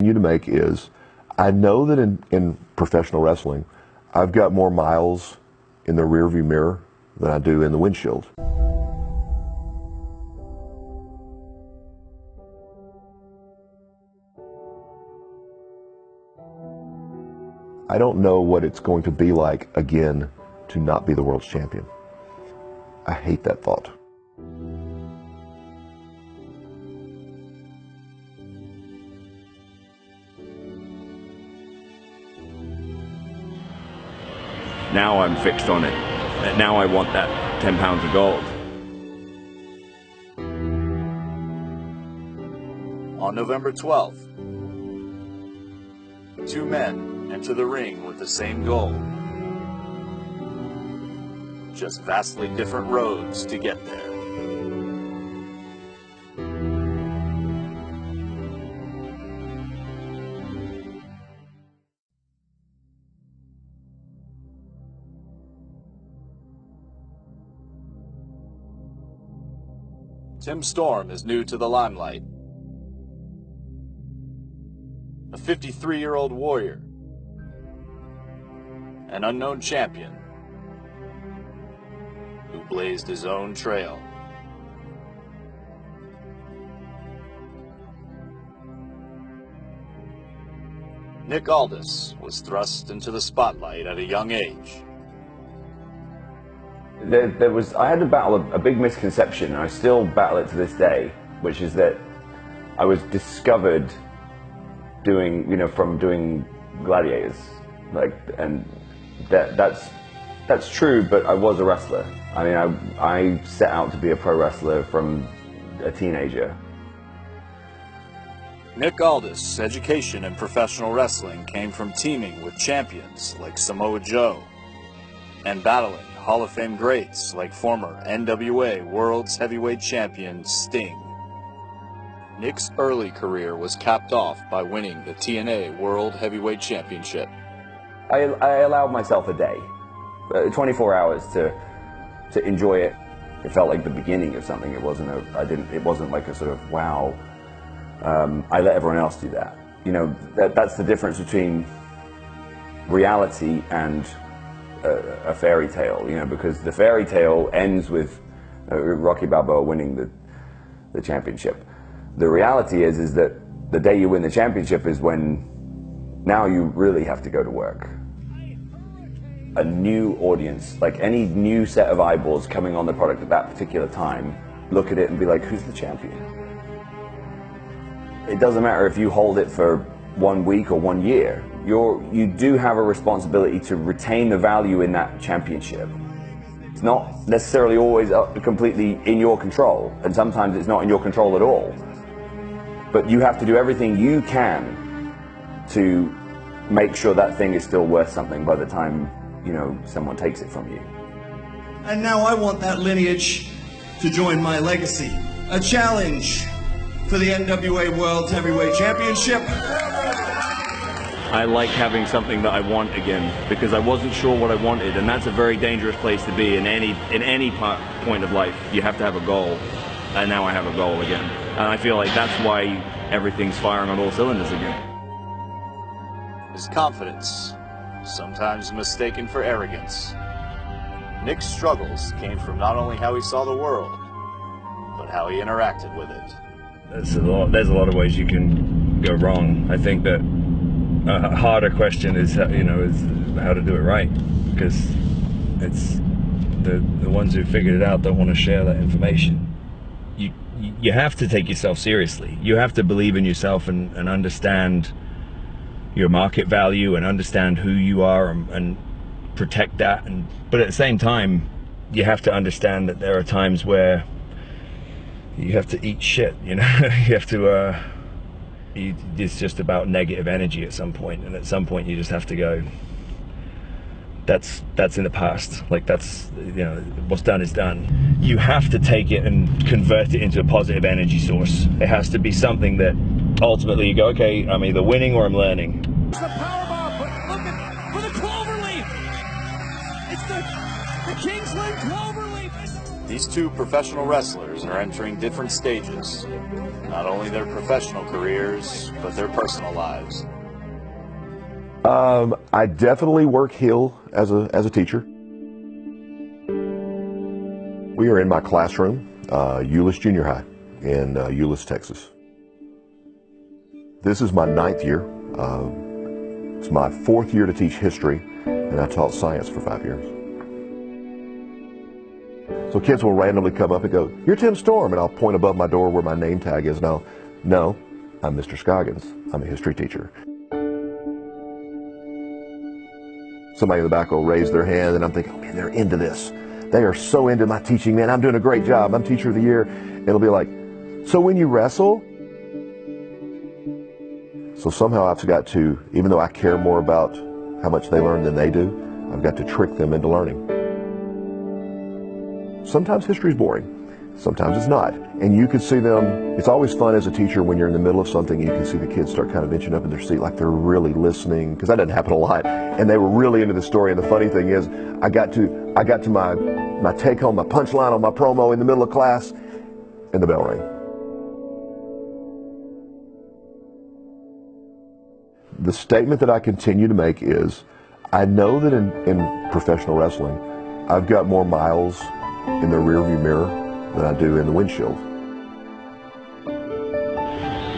continue to make is, I know that in professional wrestling, I've got more miles in the rearview mirror than I do in the windshield. I don't know what it's going to be like again to not be the world's champion. I hate that thought. Now I'm fixed on it. Now I want that 10 pounds of gold. On November 12th, two men enter the ring with the same goal. Just vastly different roads to get there. Tim Storm is new to the limelight. A 53-year-old warrior. An unknown champion who blazed his own trail. Nick Aldis was thrust into the spotlight at a young age. I had to battle a big misconception, and I still battle it to this day, which is that I was discovered from doing Gladiators, and that's true, but I was a wrestler. I mean, I set out to be a pro wrestler from a teenager. Nick Aldis' education in professional wrestling came from teaming with champions like Samoa Joe and battling Hall of Fame greats like former NWA World's Heavyweight Champion Sting. Nick's early career was capped off by winning the TNA World Heavyweight Championship. I allowed myself a day, 24 hours to enjoy it. It felt like the beginning of something. It wasn't like a sort of wow. I let everyone else do that. That's the difference between reality and a fairy tale, because the fairy tale ends with Rocky Balboa winning the championship. The reality is that the day you win the championship is when now you really have to go to work. A new audience, like any new set of eyeballs coming on the product at that particular time, look at it and be like, who's the champion? It doesn't matter if you hold it for 1 week or 1 year. You do have a responsibility to retain the value in that championship. It's not necessarily always completely in your control, and sometimes it's not in your control at all. But you have to do everything you can to make sure that thing is still worth something by the time, someone takes it from you. And now I want that lineage to join my legacy. A challenge for the NWA World Heavyweight Championship. I like having something that I want again, because I wasn't sure what I wanted, and that's a very dangerous place to be in any point of life. You have to have a goal, and now I have a goal again. And I feel like that's why everything's firing on all cylinders again. His confidence, sometimes mistaken for arrogance. Nick's struggles came from not only how he saw the world, but how he interacted with it. There's a lot of ways you can go wrong. I think that a harder question is how to do it right, because it's the ones who figured it out don't want to share that information. You have to take yourself seriously. You have to believe in yourself and understand your market value and understand who you are and protect that. But at the same time, you have to understand that there are times where you have to eat shit. You have to. It's just about negative energy at some point, and at some point you just have to go, that's in the past. Like, that's, what's done is done. You have to take it and convert it into a positive energy source. It has to be something that ultimately you go, okay, I'm either winning or I'm learning. It's the powerbomb, but look for the cloverleaf. It's the Kingsland cloverleaf. These two professional wrestlers are entering different stages, not only their professional careers, but their personal lives. I definitely work heel as a teacher. We are in my classroom, Euless Junior High in Euless, Texas. This is my 9th year. It's my 4th year to teach history, and I taught science for 5 years. So kids will randomly come up and go, "You're Tim Storm," and I'll point above my door where my name tag is, and I'll, "No, I'm Mr. Scoggins. I'm a history teacher." Somebody in the back will raise their hand, and I'm thinking, "Oh man, they're into this. They are so into my teaching, man. I'm doing a great job. I'm Teacher of the Year." It'll be like, "So when you wrestle?" So somehow I've got to, even though I care more about how much they learn than they do, I've got to trick them into learning. Sometimes history is boring. Sometimes it's not. And you can see them, it's always fun as a teacher when you're in the middle of something and you can see the kids start kind of inching up in their seat like they're really listening, because that doesn't happen a lot. And they were really into the story. And the funny thing is, I got to my take home, my punchline on my promo in the middle of class, and the bell rang. The statement that I continue to make is, I know that in professional wrestling, I've got more miles in the rearview mirror than I do in the windshield.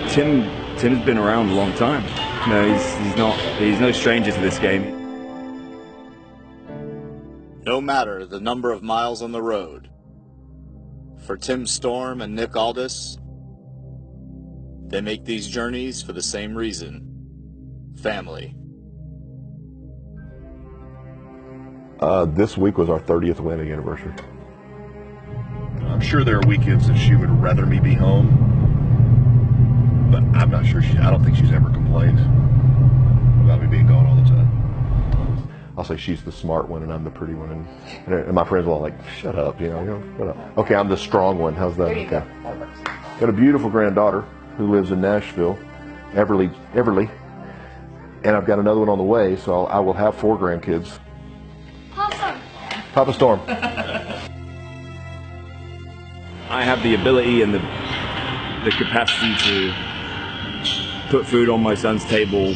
Tim's been around a long time. No, he's no stranger to this game. No matter the number of miles on the road, for Tim Storm and Nick Aldis, they make these journeys for the same reason: family. This week was our 30th wedding anniversary. I'm sure there are weekends that she would rather me be home, but I'm not sure I don't think she's ever complained about me being gone all the time. I'll say she's the smart one and I'm the pretty one, and my friends will all like, "Shut up, shut up." Okay, I'm the strong one. How's that? Okay. That works. Got a beautiful granddaughter who lives in Nashville, Everly, and I've got another one on the way, so I will have 4 grandkids. Papa Storm. I have the ability and the capacity to put food on my son's table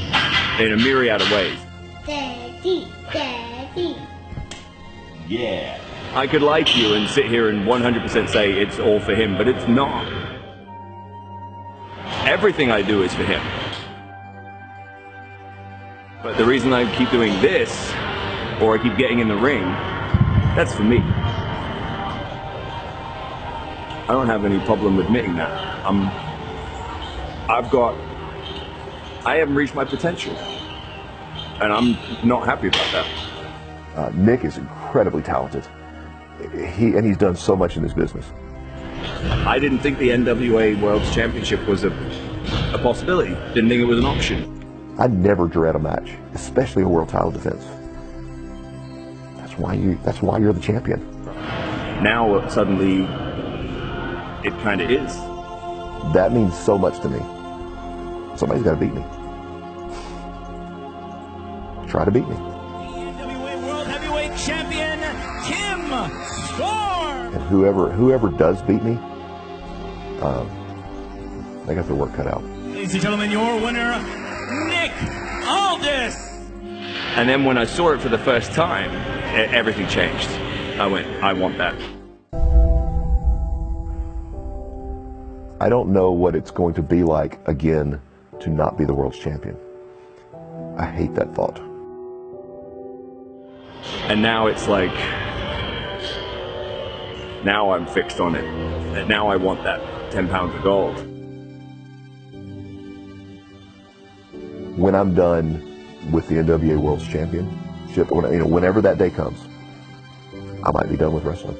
in a myriad of ways. Daddy, Daddy. Yeah. I could lie to you and sit here and 100% say it's all for him, but it's not. Everything I do is for him. But the reason I keep doing this, or I keep getting in the ring, that's for me. I don't have any problem admitting that. I haven't reached my potential, and I'm not happy about that. Nick is incredibly talented. He's done so much in this business. I didn't think the NWA World Championship was a possibility. Didn't think it was an option. I never dread a match, especially a world title defense. That's why you're the champion. Now suddenly, it kind of is. That means so much to me. Somebody's got to beat me. Try to beat me. NWA World Heavyweight Champion, Tim Storm! And whoever does beat me, they got their work cut out. Ladies and gentlemen, your winner, Nick Aldis! And then when I saw it for the first time, everything changed. I went, I want that. I don't know what it's going to be like again to not be the world's champion. I hate that thought. And now it's like, now I'm fixed on it. And now I want that 10 pounds of gold. When I'm done with the NWA World's Championship, whenever that day comes, I might be done with wrestling.